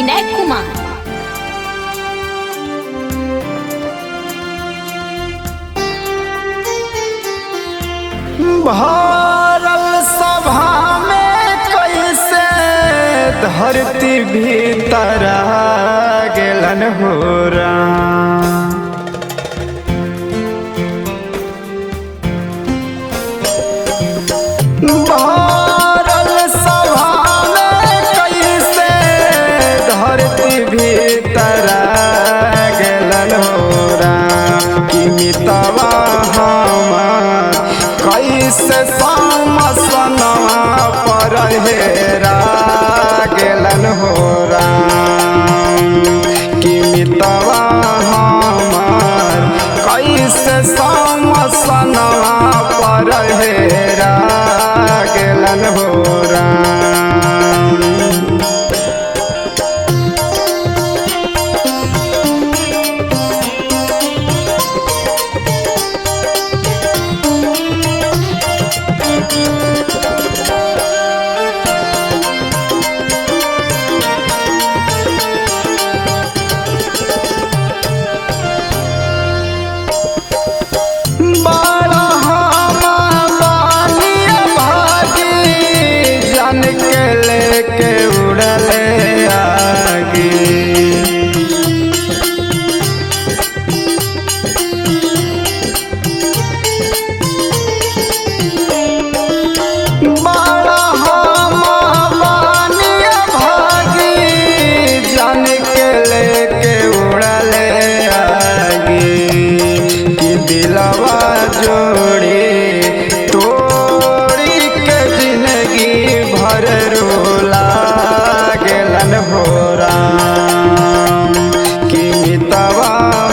विनय कुमार। भरल सभा में कैसे धरती भीतर गेलन हो राम। भरल सभा में कैसे धरती भीतर गेलन हो राम। कि मितवा हमार कैसे समसनवा पर हेरा गेलन हो राम। कि मितवा हमार कैसे समसनवा पर हेरा गेलन हो राम। के उड़ले आगे बड़ा हम बानिया भागी जान के लेके उड़ले आगे। कि दिलवा जोड़ी तोड़ी के जिंदगी भर रोला गेलन हो राम। कि मितवा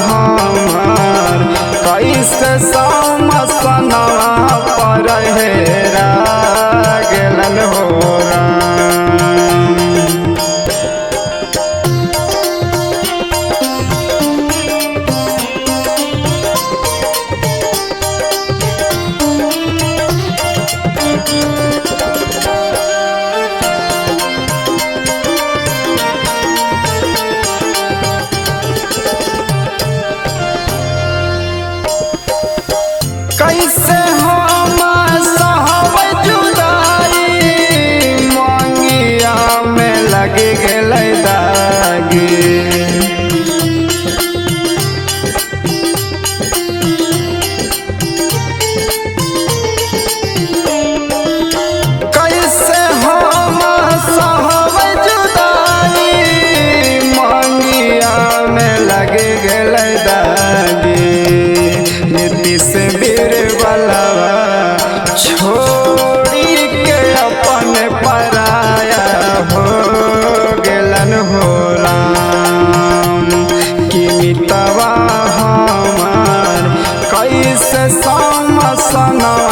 हमार कैसे समसनवा पर हेरा गेलन हो राम। कैसे हम सहब जुदाई मंगिया में लग गेलै दागी। कैसे हम सहब जुदाई मंगिया में लग गेलै दागी। नीतीश बीरबलवा छोड़ी के अपन पराया हो गेलन हो राम। कि मितवा हमार कैसे समसनवा